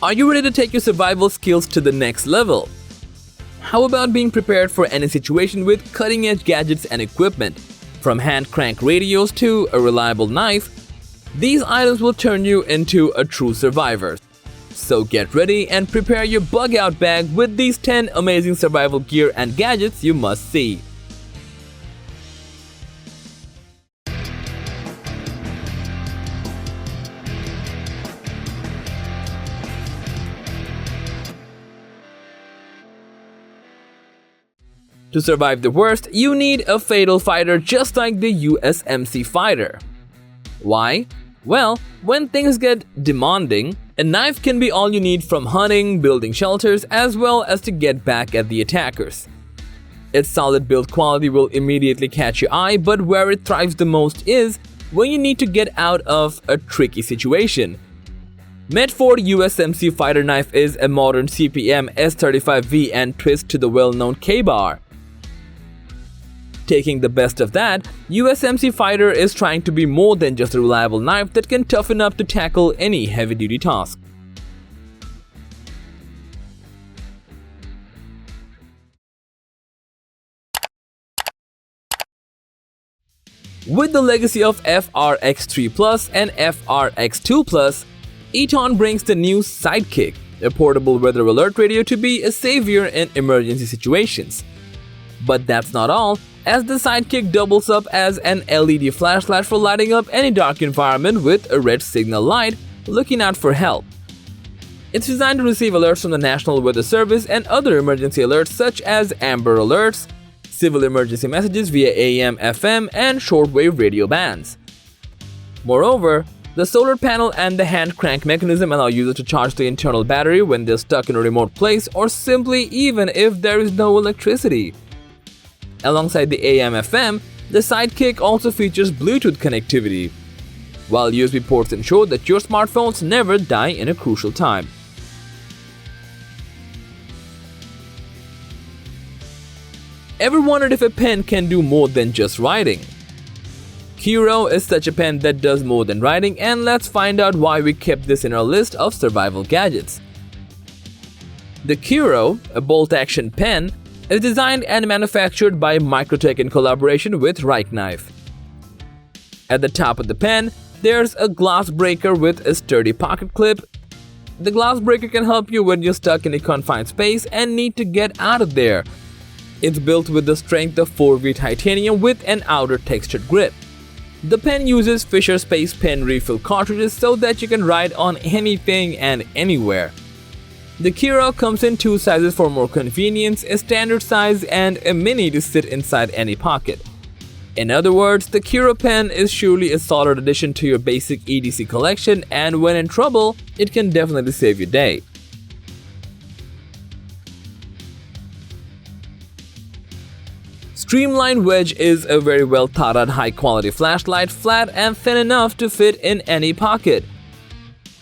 Are you ready to take your survival skills to the next level? How about being prepared for any situation with cutting-edge gadgets and equipment? From hand crank radios to a reliable knife, these items will turn you into a true survivor. So get ready and prepare your bug-out bag with these 10 amazing survival gear and gadgets you must see. To survive the worst, you need a fatal fighter just like the USMC fighter. Why? Well, when things get demanding, a knife can be all you need from hunting, building shelters, as well as to get back at the attackers. Its solid build quality will immediately catch your eye, but where it thrives the most is when you need to get out of a tricky situation. Medford USMC fighter knife is a modern CPM S35V and twist to the well-known K-bar. Taking the best of that, USMC Fighter is trying to be more than just a reliable knife that can toughen up to tackle any heavy-duty task. With the legacy of FRX3 Plus and FRX2 Plus, Eton brings the new Sidekick, a portable weather alert radio to be a savior in emergency situations. But that's not all, as the Sidekick doubles up as an LED flashlight for lighting up any dark environment with a red signal light, looking out for help. It's designed to receive alerts from the National Weather Service and other emergency alerts such as Amber Alerts, civil emergency messages via AM, FM, and shortwave radio bands. Moreover, the solar panel and the hand crank mechanism allow users to charge the internal battery when they're stuck in a remote place or simply even if there is no electricity. Alongside the AM/FM, the Sidekick also features Bluetooth connectivity, while USB ports ensure that your smartphones never die in a crucial time. Ever wondered if a pen can do more than just writing? Kiro is such a pen that does more than writing, and let's find out why we kept this in our list of survival gadgets. The Kiro, a bolt-action pen, is designed and manufactured by Microtech in collaboration with Right Knife. At the top of the pen, there's a glass breaker with a sturdy pocket clip. The glass breaker can help you when you're stuck in a confined space and need to get out of there. It's built with the strength of 4V titanium with an outer textured grip. The pen uses Fisher Space Pen refill cartridges so that you can write on anything and anywhere. The Kiro comes in two sizes for more convenience, a standard size and a mini to sit inside any pocket. In other words, the Kiro pen is surely a solid addition to your basic EDC collection, and when in trouble, it can definitely save your day. Streamlight Wedge is a very well thought out high quality flashlight, flat and thin enough to fit in any pocket.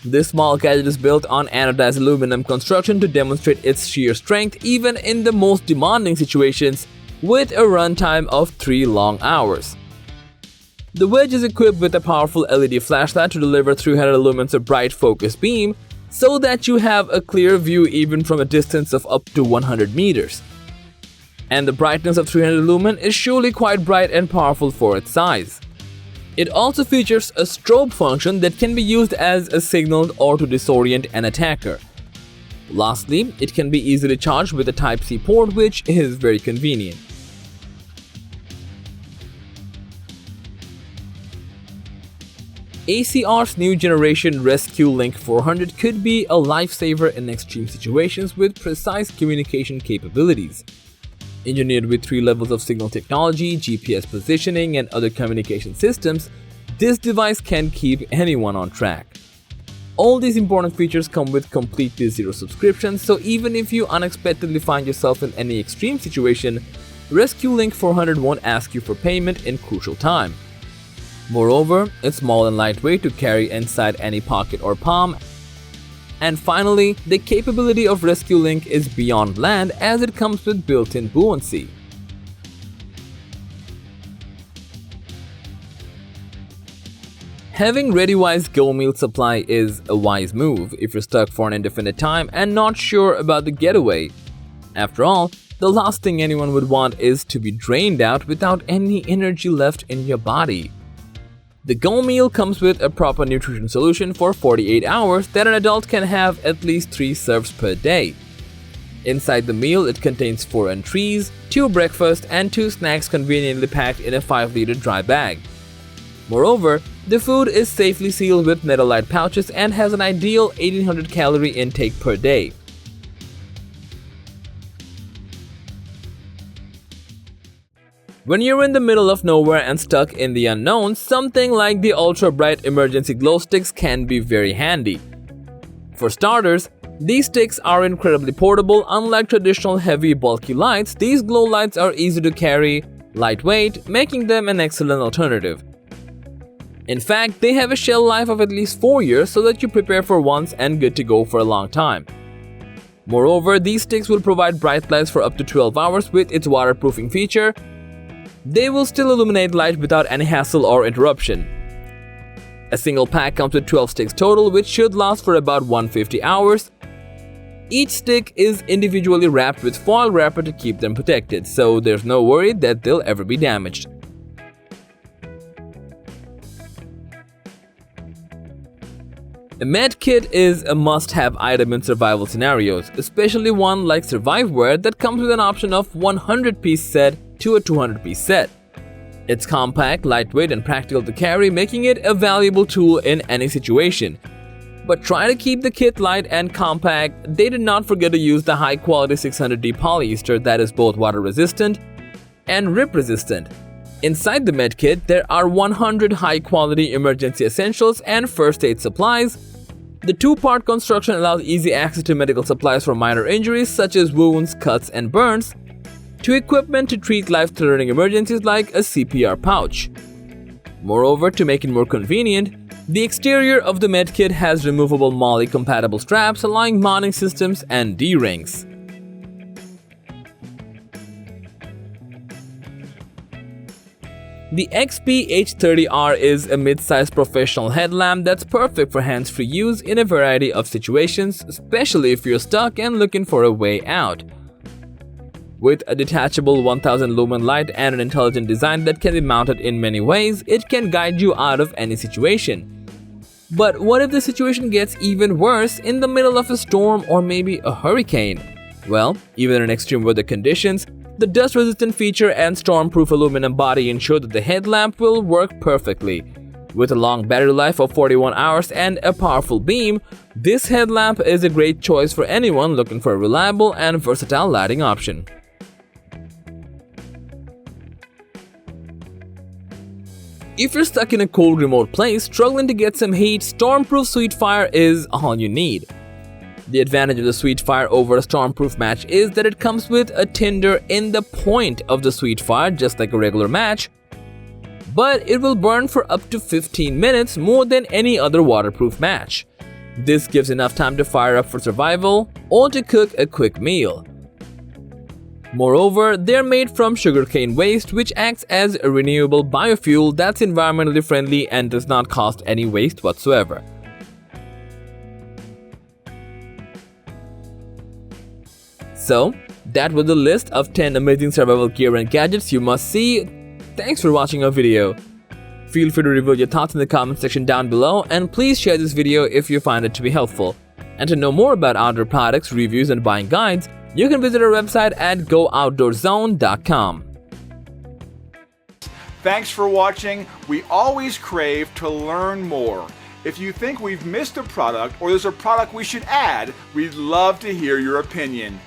This small gadget is built on anodized aluminum construction to demonstrate its sheer strength even in the most demanding situations, with a runtime of 3 long hours. The Wedge is equipped with a powerful LED flashlight to deliver 300 lumens of bright focus beam so that you have a clear view even from a distance of up to 100 meters. And the brightness of 300 lumen is surely quite bright and powerful for its size. It also features a strobe function that can be used as a signal or to disorient an attacker. Lastly, it can be easily charged with a Type-C port, which is very convenient. ACR's new generation ResQLink 400 could be a lifesaver in extreme situations with precise communication capabilities. Engineered with 3 levels of signal technology, GPS positioning, and other communication systems, this device can keep anyone on track. All these important features come with completely zero subscription, so even if you unexpectedly find yourself in any extreme situation, ResQLink 400 won't ask you for payment in crucial time. Moreover, it's small and lightweight to carry inside any pocket or palm. And finally, the capability of ResQLink is beyond land as it comes with built-in buoyancy. Having READYWISE Go Meal supply is a wise move if you're stuck for an indefinite time and not sure about the getaway. After all, the last thing anyone would want is to be drained out without any energy left in your body. The Go Meal comes with a proper nutrition solution for 48 hours that an adult can have at least 3 serves per day. Inside the meal, it contains 4 entrees, 2 breakfast, and 2 snacks conveniently packed in a 5-liter dry bag. Moreover, the food is safely sealed with metal-light pouches and has an ideal 1800 calorie intake per day. When you're in the middle of nowhere and stuck in the unknown, something like the ultra-bright emergency glow sticks can be very handy. For starters, these sticks are incredibly portable. Unlike traditional heavy, bulky lights, these glow lights are easy to carry, lightweight, making them an excellent alternative. In fact, they have a shelf life of at least 4 years so that you prepare for once and good to go for a long time. Moreover, these sticks will provide bright lights for up to 12 hours with its waterproofing feature. They will still illuminate light without any hassle or interruption. A single pack comes with 12 sticks total, which should last for about 150 hours. Each stick is individually wrapped with foil wrapper to keep them protected, so there's no worry that they'll ever be damaged. A med kit is a must-have item in survival scenarios, especially one like Surviveware that comes with an option of 100-piece set to a 200-piece set. It's compact, lightweight, and practical to carry, making it a valuable tool in any situation. But try to keep the kit light and compact. They did not forget to use the high-quality 600D polyester that is both water-resistant and rip-resistant. Inside the med kit, there are 100 high-quality emergency essentials and first aid supplies. The 2-part construction allows easy access to medical supplies for minor injuries such as wounds, cuts, and burns, to equipment to treat life-threatening emergencies like a CPR pouch. Moreover, to make it more convenient, the exterior of the med kit has removable MOLLE-compatible straps allowing mounting systems and D-rings. The XP-H30R is a mid-sized professional headlamp that's perfect for hands-free use in a variety of situations, especially if you're stuck and looking for a way out. With a detachable 1000 lumen light and an intelligent design that can be mounted in many ways, it can guide you out of any situation. But what if the situation gets even worse in the middle of a storm or maybe a hurricane? Well, even in extreme weather conditions, the dust-resistant feature and storm-proof aluminum body ensure that the headlamp will work perfectly. With a long battery life of 41 hours and a powerful beam, this headlamp is a great choice for anyone looking for a reliable and versatile lighting option. If you're stuck in a cold remote place, struggling to get some heat, Stormproof Sweetfire is all you need. The advantage of the Sweetfire over a Stormproof match is that it comes with a tinder in the point of the Sweetfire just like a regular match, but it will burn for up to 15 minutes more than any other waterproof match. This gives enough time to fire up for survival or to cook a quick meal. Moreover, they're made from sugarcane waste, which acts as a renewable biofuel that's environmentally friendly and does not cost any waste whatsoever. So, that was the list of 10 amazing survival gear and gadgets you must see. Thanks for watching our video. Feel free to reveal your thoughts in the comment section down below, and please share this video if you find it to be helpful. And to know more about outdoor products, reviews, and buying guides, you can visit our website at GoOutdoorZone.com. Thanks for watching. We always crave to learn more. If you think we've missed a product or there's a product we should add, we'd love to hear your opinion.